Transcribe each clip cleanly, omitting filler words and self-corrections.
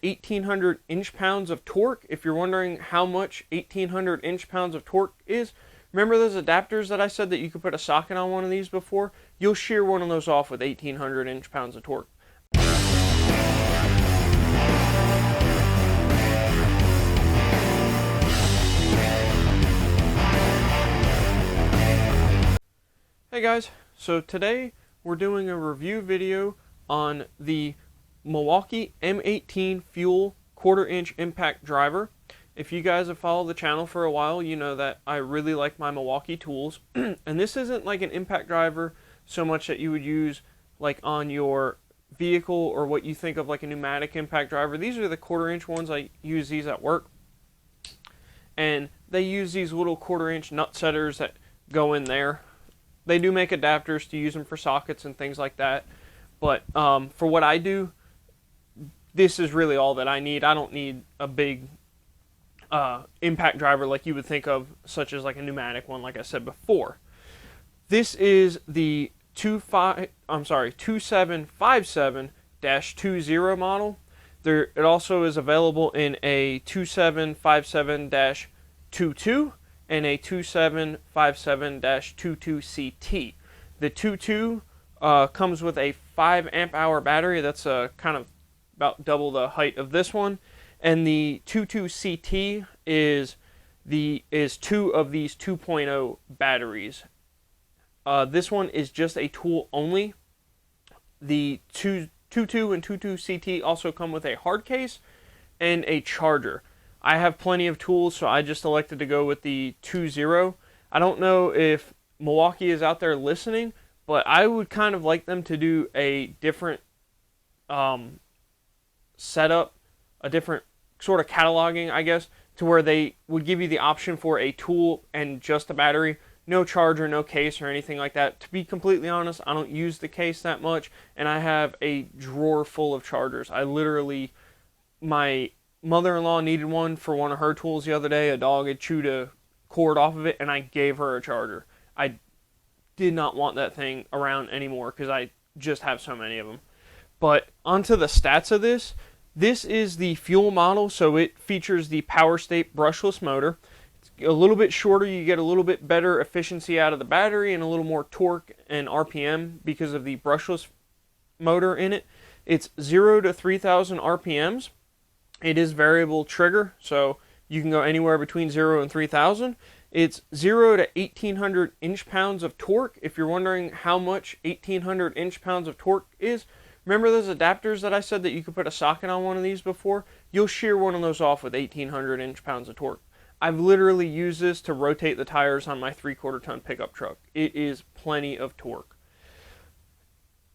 1800 inch-pounds of torque. If you're wondering how much 1800 inch-pounds of torque is, remember those adapters that I said that you could put a socket on one of these before? You'll shear one of those off with 1800 inch-pounds of torque. Hey guys, so today we're doing a review video on the Milwaukee M18 fuel 1/4-inch impact driver. If you guys have followed the channel for a while, you know that I really like my Milwaukee tools. And this isn't like an impact driver so much that you would use like on your vehicle or what you think of like a pneumatic impact driver. These are the 1/4-inch ones. I use these at work. And they use these little 1/4-inch nut setters that go in there. They do make adapters to use them for sockets and things like that. But for what I do, this is really all that I need. I don't need a big impact driver like you would think of, such as like a pneumatic one, like I said before. This is the 2757-20 model. It also is available in a 2757-22 and a 2757-22CT. The 22 comes with a 5 amp hour battery. That's kind of about double the height of this one. And the 22CT is two of these 2.0 batteries. This one is just a tool only. The 22 and 22CT also come with a hard case and a charger. I have plenty of tools, so I just elected to go with the 20. I don't know if Milwaukee is out there listening, but I would kind of like them to do a different setup, a different sort of cataloging, I guess, to where they would give you the option for a tool and just a battery. No charger, no case, or anything like that. To be completely honest, I don't use the case that much, and I have a drawer full of chargers. My mother-in-law needed one for one of her tools the other day. A dog had chewed a cord off of it, and I gave her a charger. I did not want that thing around anymore because I just have so many of them. But onto the stats of this. This is the fuel model, so it features the Power State brushless motor. It's a little bit shorter. You get a little bit better efficiency out of the battery and a little more torque and RPM because of the brushless motor in it. It's 0 to 3,000 RPMs. It is variable trigger, so you can go anywhere between 0 and 3,000. It's 0 to 1,800 inch-pounds of torque. If you're wondering how much 1,800 inch-pounds of torque is, remember those adapters that I said that you could put a socket on one of these before? You'll shear one of those off with 1,800 inch-pounds of torque. I've literally used this to rotate the tires on my 3/4 ton pickup truck. It is plenty of torque.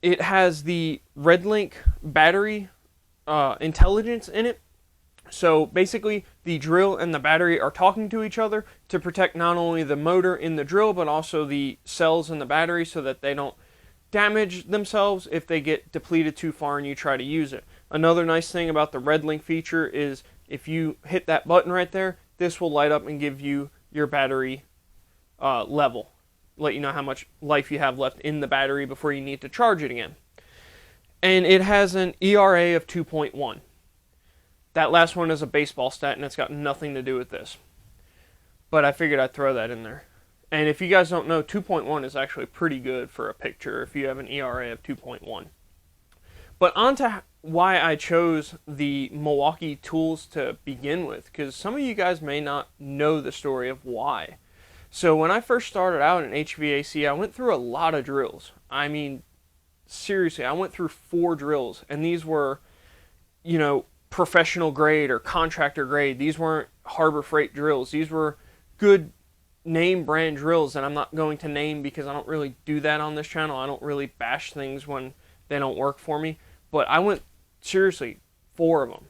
It has the RedLink battery intelligence in it. So basically, the drill and the battery are talking to each other to protect not only the motor in the drill, but also the cells in the battery so that they don't damage themselves if they get depleted too far and you try to use it. Another nice thing about the RedLink feature is if you hit that button right there, this will light up and give you your battery level. Let you know how much life you have left in the battery before you need to charge it again. And it has an ERA of 2.1. That last one is a baseball stat, and it's got nothing to do with this. But I figured I'd throw that in there. And if you guys don't know, 2.1 is actually pretty good for a picture if you have an ERA of 2.1. But on to why I chose the Milwaukee tools to begin with, because some of you guys may not know the story of why. So when I first started out in HVAC, I went through a lot of drills. I mean, seriously, I went through 4 drills, and these were, professional grade or contractor grade. These weren't Harbor Freight drills. These were good name brand drills that I'm not going to name because I don't really do that on this channel. I don't really bash things when they don't work for me. But I went, seriously, 4 of them.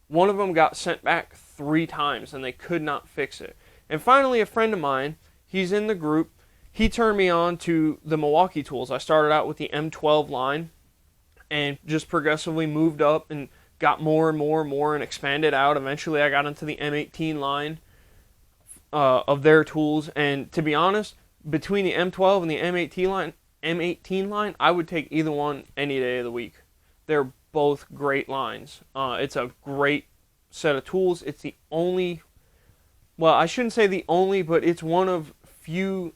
One of them got sent back 3 times and they could not fix it. And finally, a friend of mine, he's in the group, he turned me on to the Milwaukee tools. I started out with the M12 line and just progressively moved up and got more and more and more and expanded out. Eventually I got into the M18 line of their tools, and to be honest, between the M12 and the M18 line, I would take either one any day of the week. They're both great lines. It's a great set of tools. It's the only, well, I shouldn't say the only, but it's one of few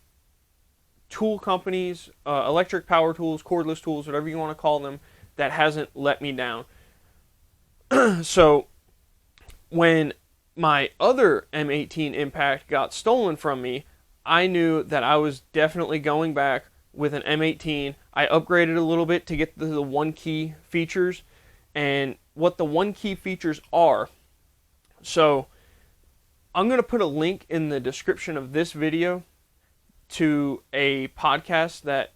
tool companies, electric power tools, cordless tools, whatever you want to call them, that hasn't let me down. So when my other M18 Impact got stolen from me, I knew that I was definitely going back with an M18. I upgraded a little bit to get the one key features, and what the one key features are. So I'm going to put a link in the description of this video to a podcast that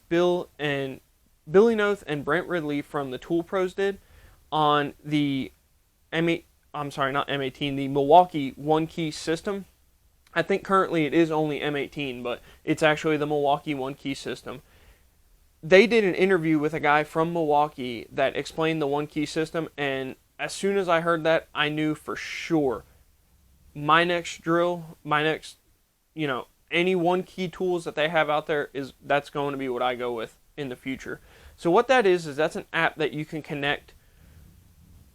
Billy Noth and Brent Ridley from the Tool Pros did on the the Milwaukee one key system. I think currently it is only M18, but it's actually the Milwaukee one key system. They did an interview with a guy from Milwaukee that explained the one key system, and as soon as I heard that, I knew for sure my next drill, any one key tools that they have out there, that's going to be what I go with in the future. So what that is that's an app that you can connect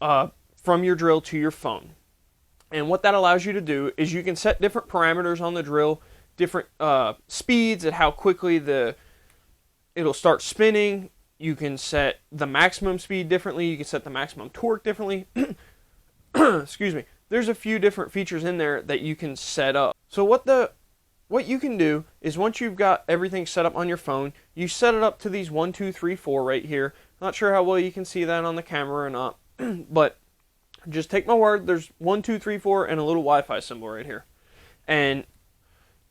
from your drill to your phone. And what that allows you to do is you can set different parameters on the drill, different speeds at how quickly it'll start spinning. You can set the maximum speed differently. You can set the maximum torque differently. Excuse me. There's a few different features in there that you can set up. So what you can do is once you've got everything set up on your phone, you set it up to these 1, 2, 3, 4 right here. Not sure how well you can see that on the camera or not, but just take my word, there's 1, 2, 3, 4 and a little Wi-Fi symbol right here. And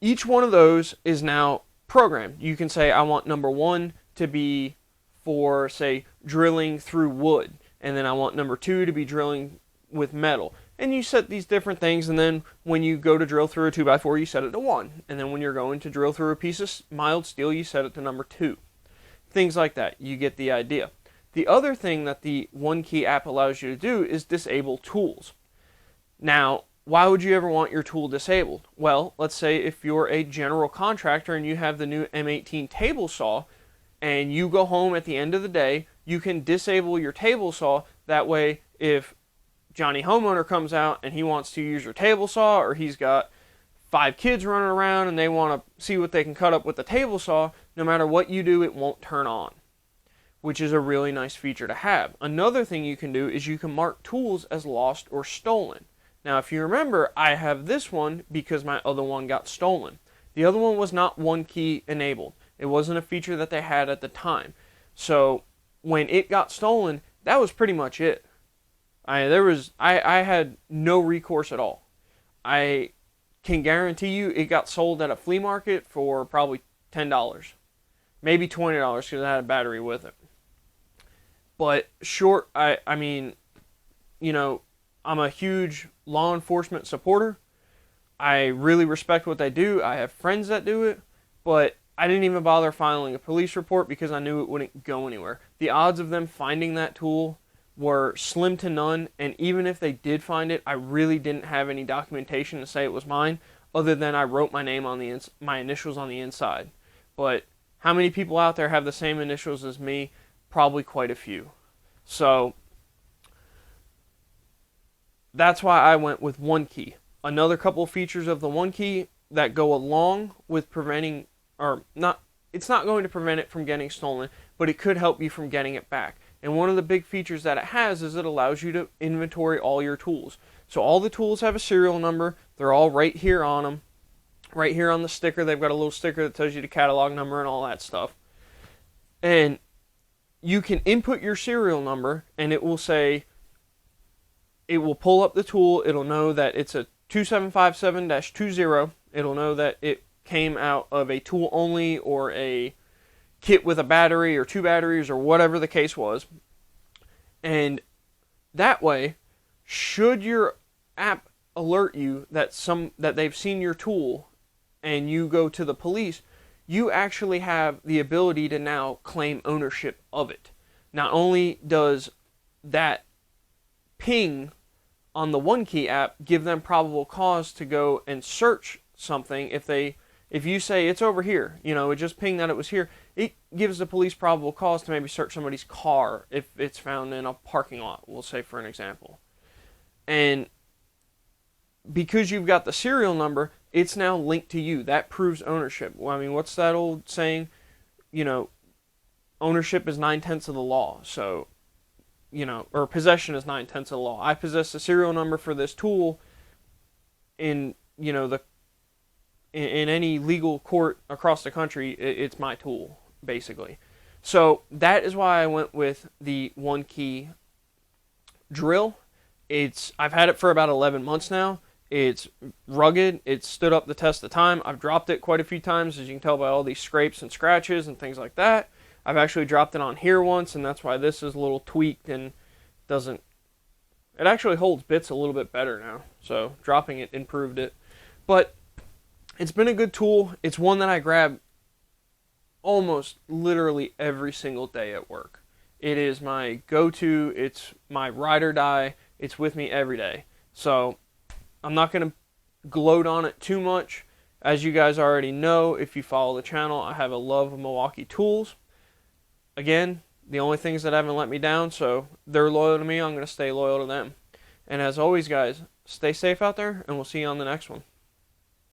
each one of those is now programmed. You can say, I want number 1 to be for, say, drilling through wood. And then I want number 2 to be drilling with metal. And you set these different things, and then when you go to drill through a 2x4, you set it to 1. And then when you're going to drill through a piece of mild steel, you set it to number 2. Things like that. You get the idea. The other thing that the One Key app allows you to do is disable tools. Now, why would you ever want your tool disabled? Well, let's say if you're a general contractor and you have the new M18 table saw, and you go home at the end of the day, you can disable your table saw. That way, if Johnny homeowner comes out and he wants to use your table saw, or he's got 5 kids running around and they want to see what they can cut up with the table saw, no matter what you do, it won't turn on, which is a really nice feature to have. Another thing you can do is you can mark tools as lost or stolen. Now, if you remember, I have this one because my other one got stolen. The other one was not one key enabled. It wasn't a feature that they had at the time. So when it got stolen, that was pretty much it. I had no recourse at all. I can guarantee you it got sold at a flea market for probably $10. Maybe $20 because it had a battery with it. But I mean, I'm a huge law enforcement supporter. I really respect what they do. I have friends that do it, but I didn't even bother filing a police report because I knew it wouldn't go anywhere. The odds of them finding that tool were slim to none, and even if they did find it, I really didn't have any documentation to say it was mine, other than I wrote my name on my initials on the inside. But how many people out there have the same initials as me? Probably quite a few. So that's why I went with One Key. Another couple of features of the One Key that go along with preventing, it's not going to prevent it from getting stolen, but it could help you from getting it back. And one of the big features that it has is it allows you to inventory all your tools. So all the tools have a serial number. They're all right here on them. Right here on the sticker, they've got a little sticker that tells you the catalog number and all that stuff. And you can input your serial number, and it will pull up the tool. It'll know that it's a 2757-20. It'll know that it came out of a tool only or a kit with a battery or 2 batteries or whatever the case was. And that way, should your app alert you that they've seen your tool and you go to the police, you actually have the ability to now claim ownership of it. Not only does that ping on the One Key app give them probable cause to go and search something if If you say it's over here, it just pinged that it was here, it gives the police probable cause to maybe search somebody's car if it's found in a parking lot, we'll say, for an example. And because you've got the serial number, it's now linked to you. That proves ownership. Well, I mean, what's that old saying? Ownership is 9/10 of the law. So, or possession is 9/10 of the law. I possess the serial number for this tool in, in any legal court across the country. It's my tool, basically. So that is why I went with the 1-key drill. I've had it for about 11 months now. It's rugged. It's stood up the test of time. I've dropped it quite a few times, as you can tell by all these scrapes and scratches and things like that. I've actually dropped it on here once, and that's why this is a little tweaked and doesn't... It actually holds bits a little bit better now, so dropping it improved it. But it's been a good tool. It's one that I grab almost literally every single day at work. It is my go-to. It's my ride or die. It's with me every day. So I'm not going to gloat on it too much. As you guys already know, if you follow the channel, I have a love of Milwaukee tools. Again, the only things that haven't let me down, so they're loyal to me, I'm going to stay loyal to them. And as always, guys, stay safe out there, and we'll see you on the next one.